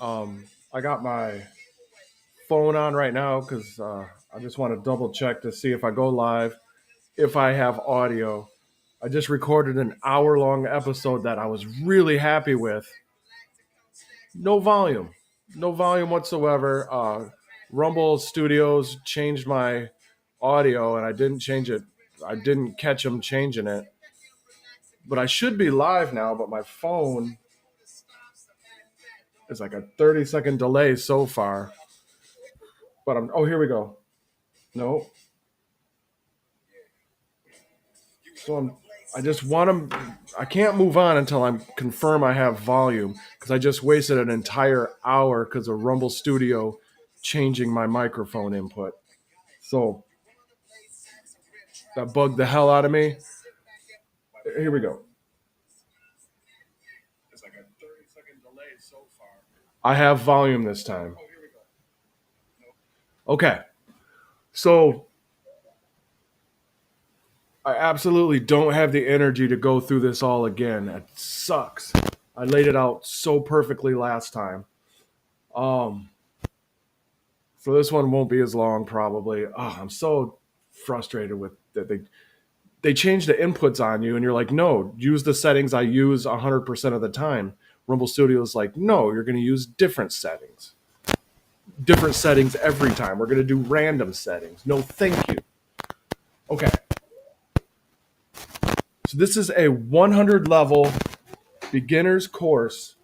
I got my phone on right now because I just want to double check to see if I go live, if I have audio. I just recorded an hour-long episode that I was really happy with. No volume, no volume whatsoever. Rumble Studios changed my audio, and I didn't change it. I didn't catch them changing it, but I should be live now. But my phone is like a 30-second delay so far. But here we go. No. I just want to. I can't move on until I confirm I have volume because I just wasted an entire hour because of Rumble Studio changing my microphone input. So that bugged the hell out of me. Here we go. It's like a 30-second delay so far. I have volume this time. Here we go. Okay. So I absolutely don't have the energy to go through this all again. It sucks. I laid it out so perfectly last time. So this one won't be as long probably. I'm so frustrated with that they change the inputs on you and you're like, no, use the settings I use 100% of the time. Rumble Studio is like, no, you're going to use different settings. Different settings every time. We're going to do random settings. No, thank you. Okay. So this is a 100 level beginner's course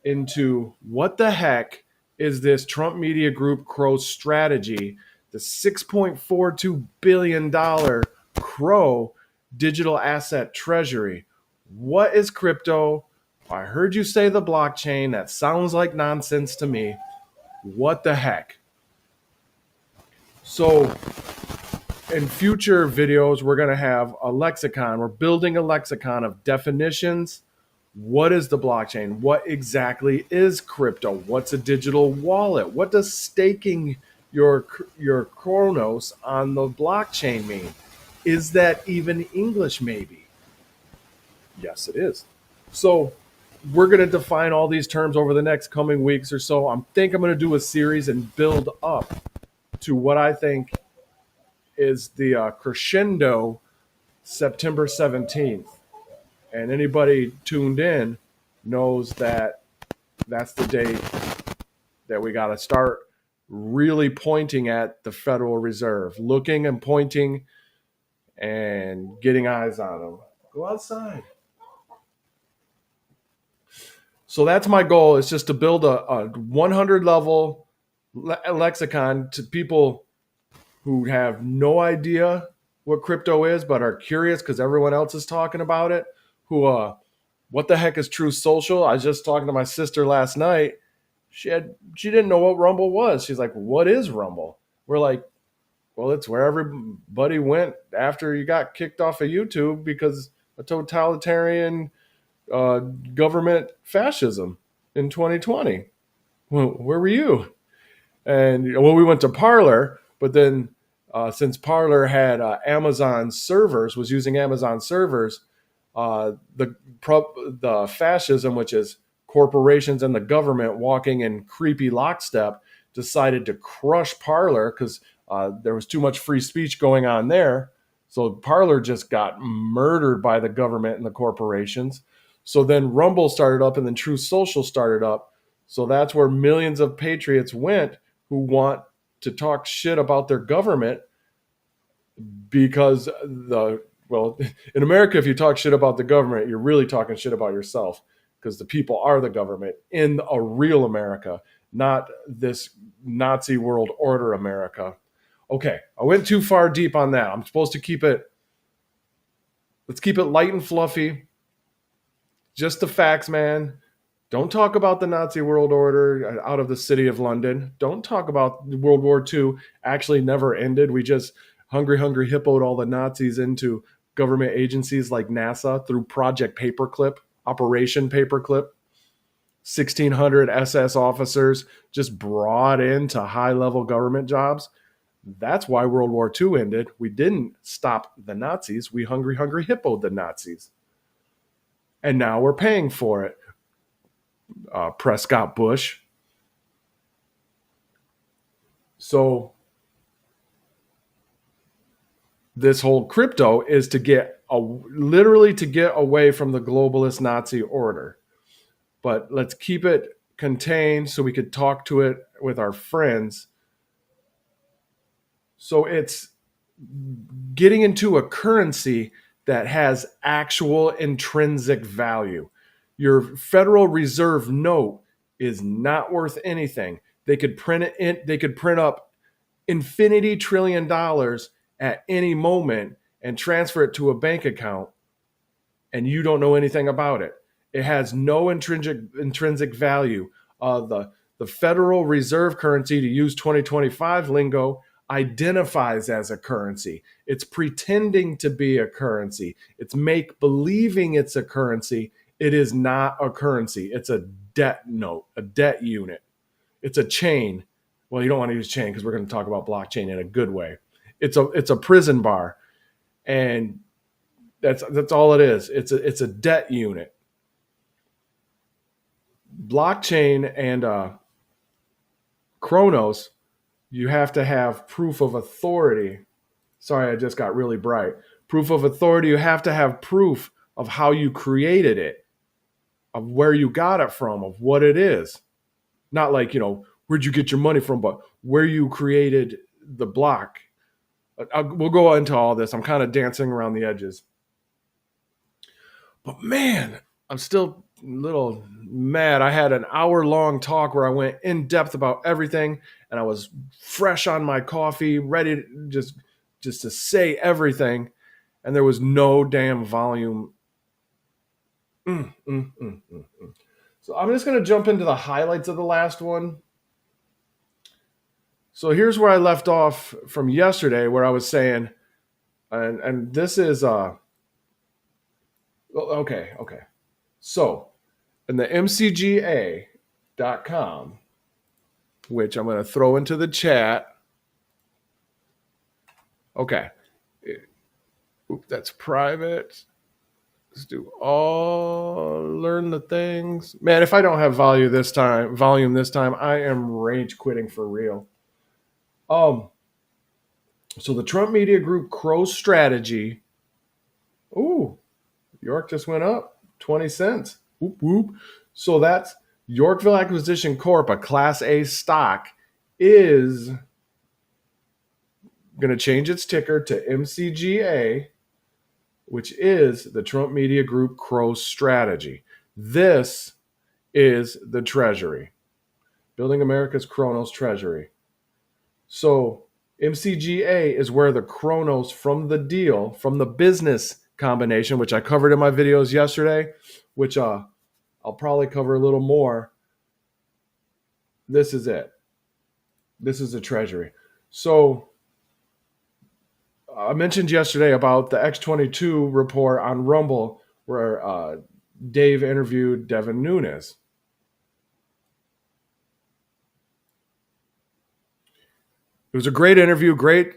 into what the heck is this Trump Media Group CRO Strategy, the $6.42 billion CRO digital asset treasury. What is crypto? I heard you say the blockchain. That sounds like nonsense to me. What the heck? So in future videos, we're going to have a lexicon. We're building a lexicon of definitions. What is the blockchain? What exactly is crypto? What's a digital wallet? What does staking your cronos on the blockchain mean? Is that even English maybe? Yes, it is. So we're going to define all these terms over the next coming weeks or so. I think I'm going to do a series and build up to what I think is the crescendo September 17th. And anybody tuned in knows that that's the date that we got to start really pointing at the Federal Reserve, looking and pointing and getting eyes on them. Go outside. So that's my goal. It's just to build a 100 level lexicon to people who have no idea what crypto is, but are curious because everyone else is talking about it. What the heck is True Social? I was just talking to my sister last night. She didn't know what Rumble was. She's like, what is Rumble? We're like, well, it's where everybody went after you got kicked off of YouTube because of totalitarian government fascism in 2020. Well, where were you? And we went to Parler, but then since Parler had Amazon servers, was using Amazon servers, the fascism, which is corporations and the government walking in creepy lockstep, decided to crush Parler because there was too much free speech going on there. So Parler just got murdered by the government and the corporations. So then Rumble started up and then True Social started up. So that's where millions of patriots went who want to talk shit about their government because in America, if you talk shit about the government, you're really talking shit about yourself because the people are the government in a real America, not this Nazi world order America. Okay, I went too far deep on that. I'm supposed to let's keep it light and fluffy. Just the facts, man. Don't talk about the Nazi world order out of the city of London. Don't talk about World War II actually never ended. We just hungry hippoed all the Nazis into government agencies like NASA through Project Paperclip, Operation Paperclip. 1,600 SS officers just brought into high-level government jobs. That's why World War II ended. We didn't stop the Nazis. We hungry hippoed the Nazis. And now we're paying for it. Prescott Bush. So this whole crypto is to literally to get away from the globalist Nazi order. But let's keep it contained so we could talk to it with our friends. So it's getting into a currency that has actual intrinsic value. Your Federal Reserve note is not worth anything. They could print it in, they could print up infinity trillion dollars at any moment and transfer it to a bank account, and you don't know anything about it. It has no intrinsic value. The Federal Reserve currency, to use 2025 lingo, identifies as a currency. It's pretending to be a currency. It's make believing it's a currency. It is not a currency. It's a debt note, a debt unit. It's a chain. Well, you don't want to use chain because we're going to talk about blockchain in a good way. It's a prison bar, and that's all it is. It's a debt unit. Blockchain and Cronos, you have to have proof of authority. Sorry, I just got really bright. Proof of authority, you have to have proof of how you created it, of where you got it from, of what it is. Not like, where'd you get your money from, but where you created the block. We'll go into all this. I'm kind of dancing around the edges. But man, I'm still a little mad. I had an hour-long talk where I went in depth about everything, and I was fresh on my coffee, ready to just to say everything, and there was no damn volume. So I'm just going to jump into the highlights of the last one. So here's where I left off from yesterday, where I was saying, and this is okay. So in the MCGA.com, which I'm going to throw into the chat. Okay. Oop, that's private. Let's do learn the things. Man, if I don't have volume this time, I am rage quitting for real. So the Trump Media Group CRO Strategy. Ooh, York just went up 20 cents. Whoop, whoop. So that's Yorkville Acquisition Corp, a Class A stock, is going to change its ticker to MCGA, which is the Trump Media Group CRO Strategy. This is the Treasury, Building America's Cronos Treasury. So MCGA is where the Cronos from the deal, from the business combination, which I covered in my videos yesterday, which I'll probably cover a little more. This is it. This is the Treasury. So I mentioned yesterday about the X22 report on Rumble where Dave interviewed Devin Nunes. It was a great interview, great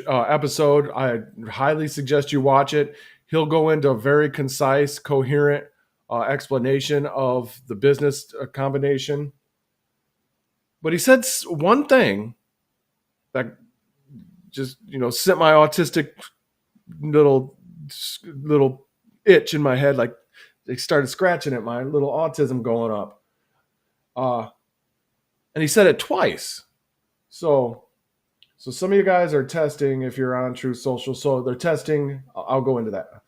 episode. I highly suggest you watch it. He'll go into a very concise, coherent explanation of the business combination. But he said one thing that just, sent my autistic little itch in my head, like they started scratching at my little autism going up. And he said it twice. So some of you guys are testing if you're on Truth Social. So they're testing. I'll go into that.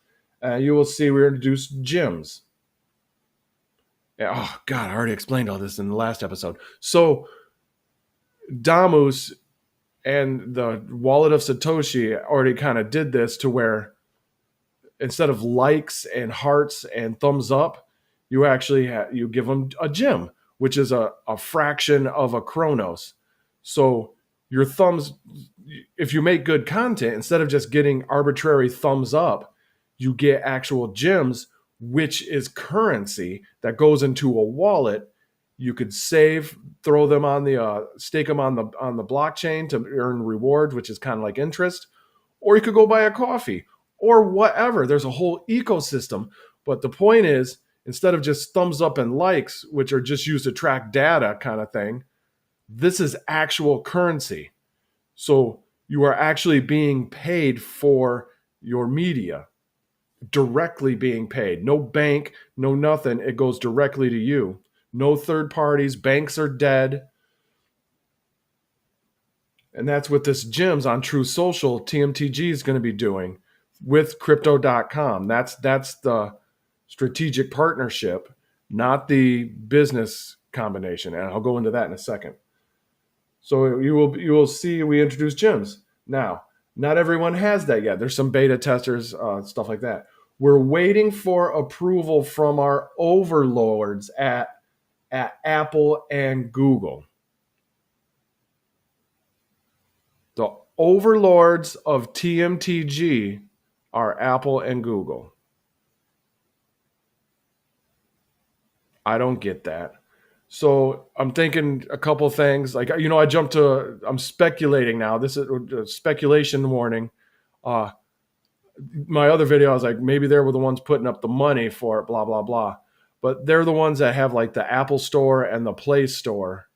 You will see we introduced gyms. Yeah, oh, God, I already explained all this in the last episode. So Damus and the wallet of Satoshi already kind of did this to where instead of likes and hearts and thumbs up, you actually you give them a gem, which is a fraction of a Cronos. So your thumbs, if you make good content, instead of just getting arbitrary thumbs up, you get actual gems, which is currency that goes into a wallet. You could save, throw them on the, stake them on the blockchain to earn rewards, which is kind of like interest, or you could go buy a coffee or whatever. There's a whole ecosystem. But the point is, instead of just thumbs up and likes, which are just used to track data kind of thing, This is actual currency. So you are actually being paid for your media, directly being paid. No bank, no nothing. It goes directly to you. No third parties. Banks are dead. And that's what this Gems on True Social TMTG is going to be doing with crypto.com. That's the strategic partnership, not the business combination. And I'll go into that in a second. So you will see we introduce Gems. Now, not everyone has that yet. There's some beta testers, stuff like that. We're waiting for approval from our overlords at Apple and Google. The overlords of TMTG are Apple and Google. I don't get that. So I'm thinking a couple things. Like, I'm speculating now. This is a speculation warning. My other video, I was like, maybe they were the ones putting up the money for it, blah, blah, blah. But they're the ones that have like the Apple Store and the Play Store.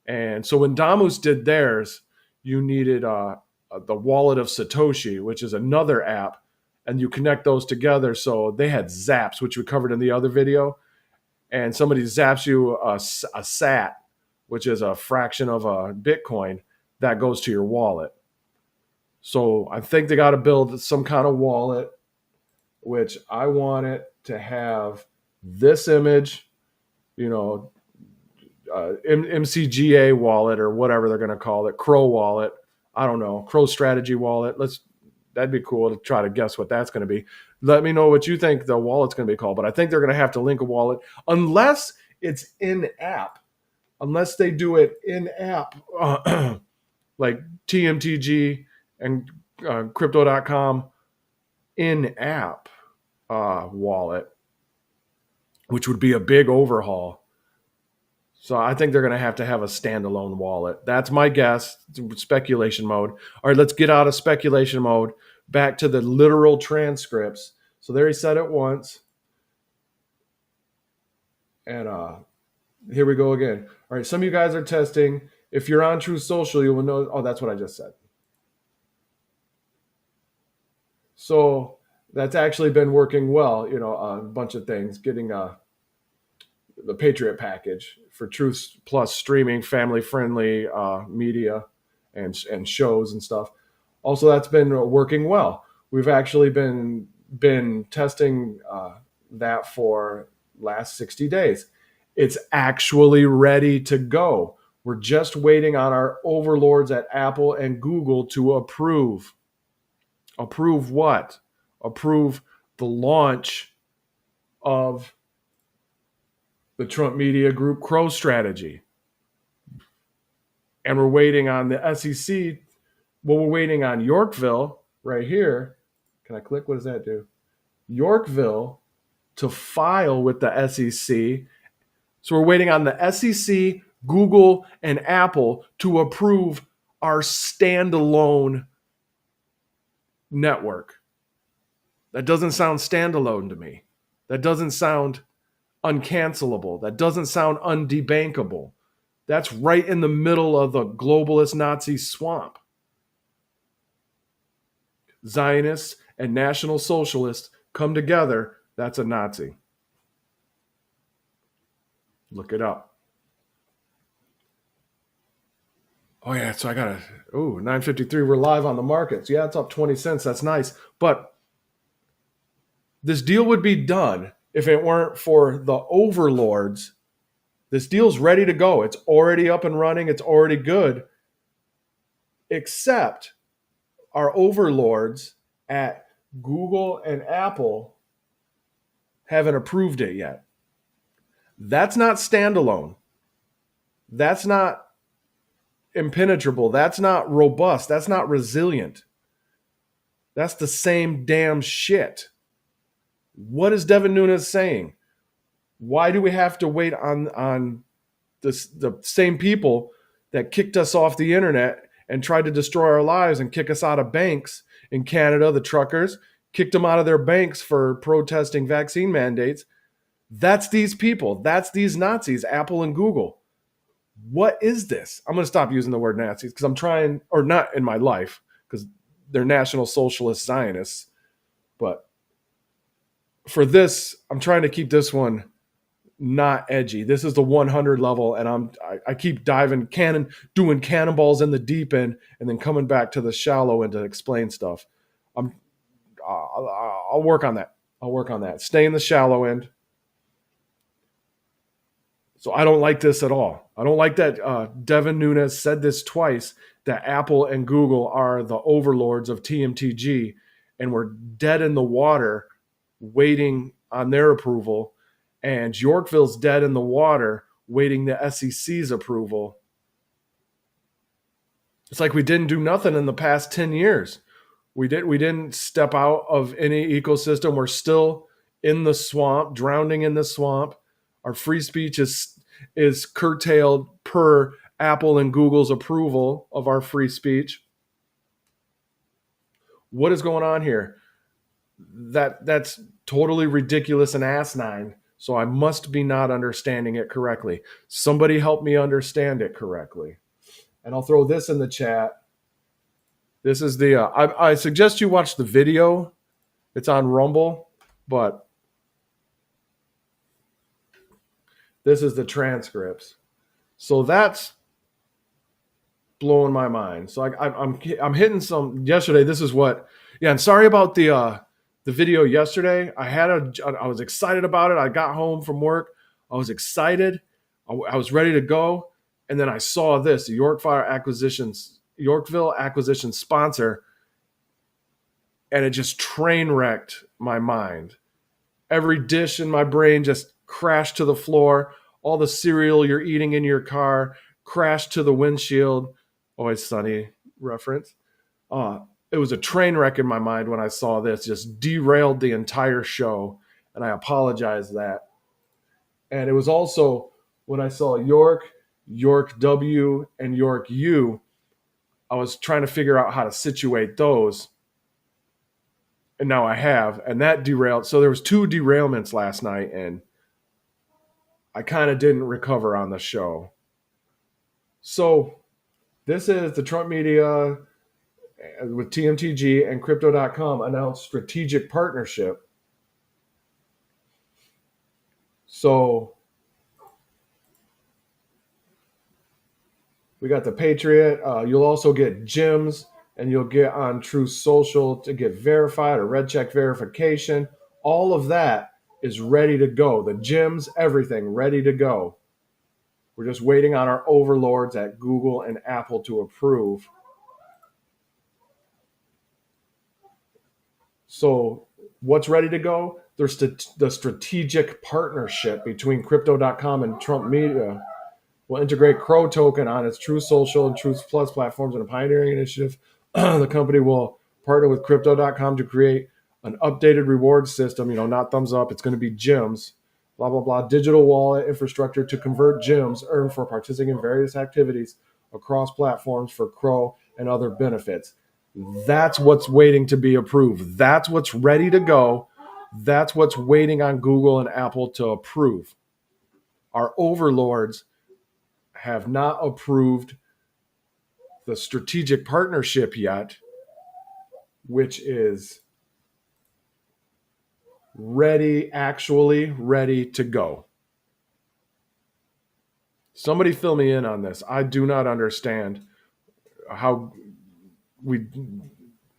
And so when Damus did theirs, you needed the Wallet of Satoshi, which is another app, and you connect those together. So they had zaps, which we covered in the other video. And somebody zaps you a sat, which is a fraction of a Bitcoin, that goes to your wallet. So I think they got to build some kind of wallet, which I want it to have this image, MCGA wallet or whatever they're going to call it, CRO wallet. I don't know, CRO Strategy wallet. That'd be cool to try to guess what that's going to be. Let me know what you think the wallet's going to be called. But I think they're going to have to link a wallet unless it's in-app. Unless they do it in-app, like TMTG and Crypto.com in-app wallet, which would be a big overhaul. So I think they're going to have a standalone wallet. That's my guess. Speculation mode. All right, let's get out of speculation mode. Back to the literal transcripts. So there he said it once. And here we go again. All right, some of you guys are testing. If you're on True Social, you will know. Oh, that's what I just said. So that's actually been working well, a bunch of things, getting the Patriot package for Truth Plus streaming, family-friendly media and shows and stuff. Also, that's been working well. We've actually been testing that for last 60 days. It's actually ready to go. We're just waiting on our overlords at Apple and Google to approve. Approve what? Approve the launch of the Trump Media Group CRO Strategy. And we're waiting on the SEC. Well, we're waiting on Yorkville right here. Can I click? What does that do? Yorkville to file with the SEC. So we're waiting on the SEC, Google, and Apple to approve our standalone network. That doesn't sound standalone to me. That doesn't sound uncancelable. That doesn't sound undebankable. That's right in the middle of the globalist Nazi swamp. Zionists and National Socialists come together. That's a Nazi. Look it up. Oh, yeah, so I got to, 953, we're live on the markets. Yeah, it's up 20 cents. That's nice. But this deal would be done if it weren't for the overlords. This deal's ready to go. It's already up and running. It's already good. Except our overlords at Google and Apple haven't approved it yet. That's not standalone. That's not impenetrable. That's not robust. That's not resilient. That's the same damn shit. What is Devin Nunes saying? Why do we have to wait on the same people that kicked us off the internet and tried to destroy our lives and kick us out of banks in Canada? The truckers kicked them out of their banks for protesting vaccine mandates. That's these people. That's these Nazis, Apple and Google. What is this? I'm going to stop using the word Nazis because I'm trying, or not in my life, because they're National Socialist Zionists. But for this, I'm trying to keep this one not edgy. This is the 100 level, and I keep diving, doing cannonballs in the deep end, and then coming back to the shallow end to explain stuff. I'll work on that. I'll work on that. Stay in the shallow end. So I don't like this at all. I don't like that Devin Nunes said this twice, that Apple and Google are the overlords of TMTG, and we're dead in the water waiting on their approval. And Yorkville's dead in the water waiting the SEC's approval. It's like we didn't do nothing in the past 10 years. We didn't step out of any ecosystem. We're still in the swamp, drowning in the swamp. Our free speech is curtailed per Apple and Google's approval of our free speech. What is going on here? That's totally ridiculous and asinine. So I must be not understanding it correctly. Somebody help me understand it correctly. And I'll throw this in the chat. This is the, I suggest you watch the video. It's on Rumble, but this is the transcripts. So that's blowing my mind. So I'm hitting some yesterday. This is what, yeah, and sorry about the video yesterday. I was excited about it. I got home from work. I was excited. I was ready to go. And then I saw this, the Yorkville acquisition sponsor, and it just train wrecked my mind. Every dish in my brain just crashed to the floor. All the cereal you're eating in your car crashed to the windshield. Always Sunny reference. It was a train wreck in my mind when I saw this. Just derailed the entire show, and I apologize that. And it was also when I saw York W, and York U, I was trying to figure out how to situate those. And now I have, and that derailed. So there was 2 derailments last night, and I kind of didn't recover on the show. So this is the Trump Media with TMTG and Crypto.com announced strategic partnership. So we got the Patriot. You'll also get gyms, and you'll get on Truth Social to get verified or red check verification. All of that is ready to go. The gyms, everything ready to go. We're just waiting on our overlords at Google and Apple to approve. So what's ready to go? There's the strategic partnership between Crypto.com and Trump Media will integrate CRO token on its Truth Social and Truth Plus platforms in a pioneering initiative. The company will partner with Crypto.com to create an updated reward system, not thumbs up. It's going to be gems, blah, blah, blah, digital wallet infrastructure to convert gems earned for participating in various activities across platforms for CRO and other benefits. That's what's waiting to be approved. That's what's ready to go. That's what's waiting on Google and Apple to approve. Our overlords have not approved the strategic partnership yet, which is actually ready to go. Somebody fill me in on this. I do not understand how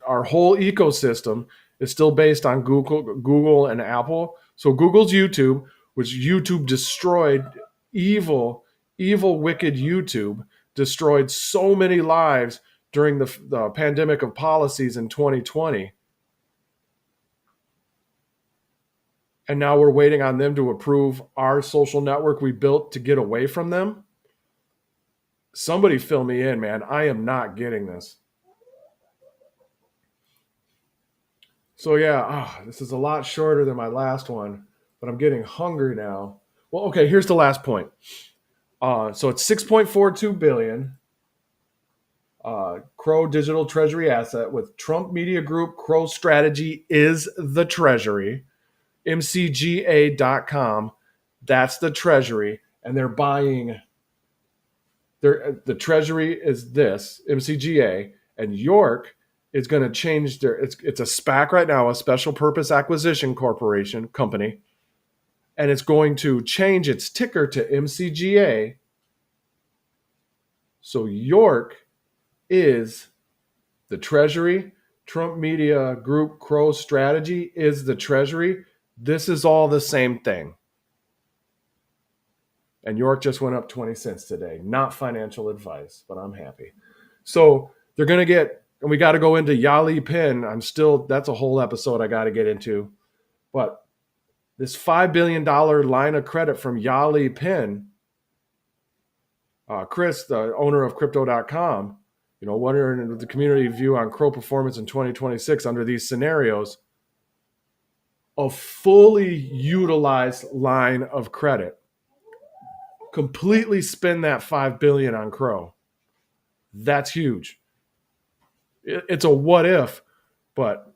our whole ecosystem is still based on Google and Apple. So Google's YouTube, which YouTube destroyed, evil, wicked YouTube destroyed so many lives during the pandemic of policies in 2020. And now we're waiting on them to approve our social network we built to get away from them. Somebody fill me in, man. I am not getting this. So yeah, this is a lot shorter than my last one, but I'm getting hungry now. Well, okay, here's the last point. So it's 6.42 billion CRO digital treasury asset with Trump Media Group CRO Strategy is the treasury. MCGA.com, that's the treasury, and they're buying The Treasury is this MCGA, and York is going to change their. It's a SPAC right now, a Special Purpose Acquisition Corporation company, and it's going to change its ticker to MCGA. So York is the Treasury. Trump Media Group CRO Strategy is the Treasury. This is all the same thing. And York just went up 20 cents today. Not financial advice, but I'm happy. So they're going to get, and we got to go into Yali Pin. That's a whole episode I got to get into. But this $5 billion line of credit from Yali Pin, Chris, the owner of crypto.com, wondering the community view on CRO performance in 2026 under these scenarios, a fully utilized line of credit. Completely spend that $5 billion on CRO. That's huge. It's a what if, but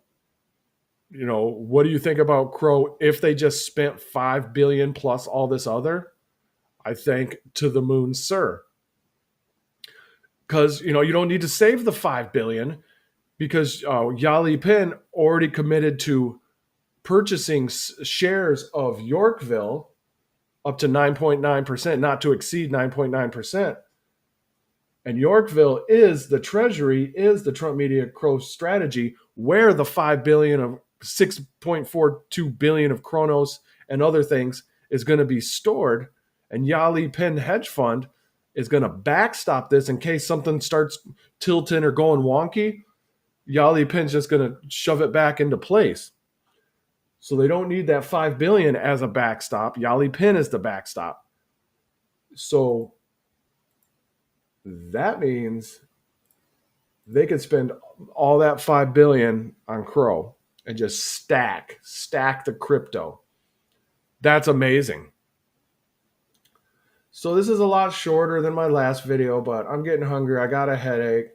what do you think about CRO if they just spent $5 billion plus all this other? I think to the moon, sir. Because you don't need to save the $5 billion because Yali Pin already committed to purchasing shares of Yorkville up to 9.9%, not to exceed 9.9%. And Yorkville is the Treasury, is the Trump Media CRO Strategy, where the $5 billion of 6.42 billion of Cronos and other things is going to be stored. And Yali Pin Hedge Fund is going to backstop this in case something starts tilting or going wonky. Yali Pin's just going to shove it back into place. So they don't need that $5 billion as a backstop. Yali Pin is the backstop. So that means they could spend all that $5 billion on CRO and just stack the crypto. That's amazing. So this is a lot shorter than my last video, but I'm getting hungry. I got a headache.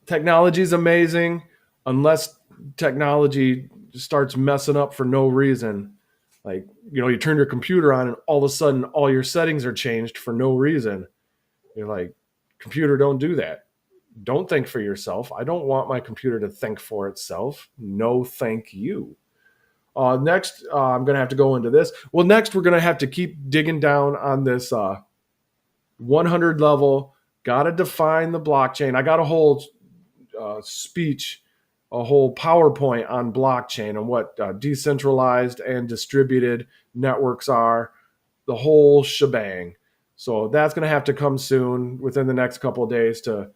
Technology is amazing unless technology starts messing up for no reason. Like, you turn your computer on and all of a sudden all your settings are changed for no reason. You're like, computer, don't do that. Don't think for yourself. I don't want my computer to think for itself. No, thank you. Next, I'm going to have to go into this. Well, next, we're going to have to keep digging down on this 100 level. Got to define the blockchain. I got a whole speech, a whole PowerPoint on blockchain and what decentralized and distributed networks are, the whole shebang. So that's going to have to come soon within the next couple of days to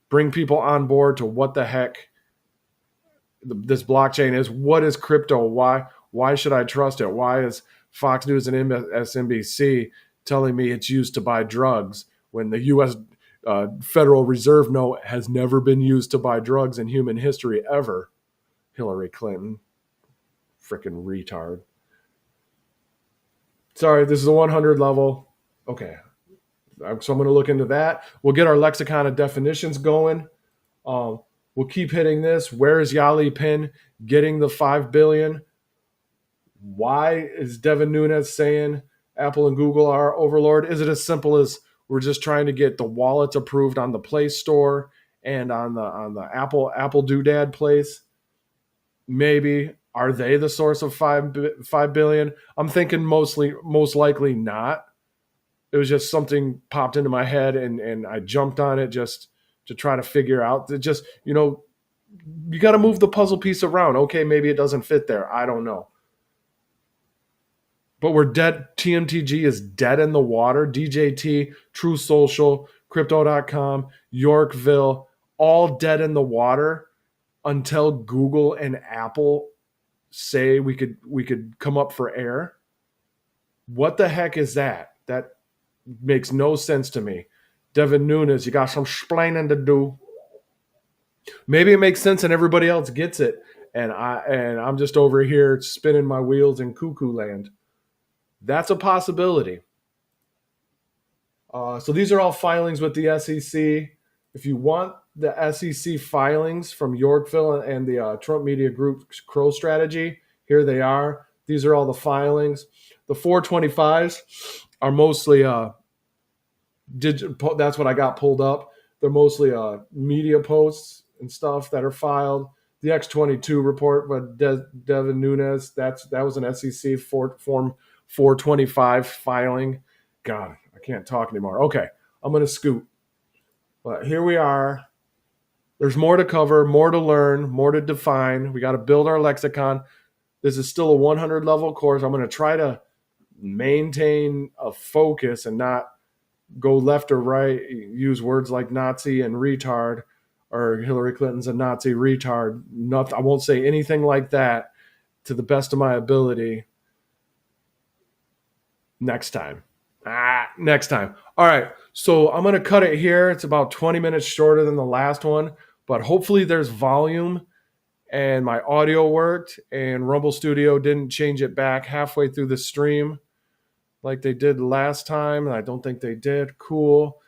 bring people on board to what the heck this blockchain is. What is crypto? Why should I trust it? Why is Fox News and MSNBC telling me it's used to buy drugs when the U.S. Federal Reserve note has never been used to buy drugs in human history ever? Hillary Clinton. Freaking retard. Sorry, this is a 100 level. Okay. So I'm going to look into that. We'll get our lexicon of definitions going. We'll keep hitting this. Where is Yali Pin getting the $5 billion? Why is Devin Nunes saying Apple and Google are overlord? Is it as simple as we're just trying to get the wallets approved on the Play Store and on the Apple Doodad place? Maybe. Are they the source of $5 billion? I'm thinking most likely not. It was just something popped into my head and I jumped on it just to try to figure out that just, you got to move the puzzle piece around. Okay, maybe it doesn't fit there. I don't know. But we're dead. TMTG is dead in the water. DJT, True Social, Crypto.com, Yorkville, all dead in the water until Google and Apple say we could come up for air. What the heck is that? That makes no sense to me. Devin Nunes, you got some explaining to do. Maybe it makes sense and everybody else gets it, and I'm just over here spinning my wheels in cuckoo land. That's a possibility. So these are all filings with the SEC. If you want the SEC filings from Yorkville and the Trump Media Group CRO Strategy, here they are. These are all the filings. The 425s are mostly That's what I got pulled up. They're mostly media posts and stuff that are filed. The X22 report by Devin Nunes, that was an SEC form 425 filing. God, I can't talk anymore. Okay, I'm going to scoot. But here we are. There's more to cover, more to learn, more to define. We got to build our lexicon. This is still a 100 level course. I'm going to try to maintain a focus and not go left or right, use words like Nazi and retard, or Hillary Clinton's a Nazi retard. Nothing, I won't say anything like that to the best of my ability. Next time. Next time. All right. So I'm going to cut it here. It's about 20 minutes shorter than the last one, but hopefully there's volume and my audio worked and Rumble Studio didn't change it back halfway through the stream like they did last time. And I don't think they did. Cool.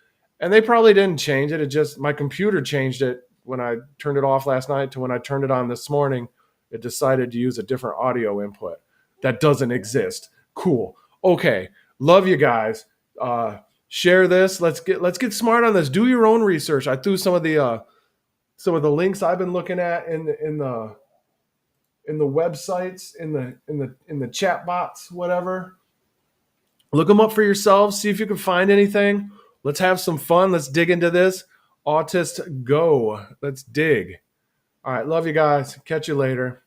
And they probably didn't change it. It just, my computer changed it when I turned it off last night to when I turned it on this morning. It decided to use a different audio input that doesn't exist. Cool. Okay. Love you guys. Share this. Let's get smart on this. Do your own research. I threw some of the links I've been looking at in the websites, in the chat bots, whatever. Look them up for yourselves. See if you can find anything. Let's have some fun. Let's dig into this. Autist, go. Let's dig. All right. Love you guys. Catch you later.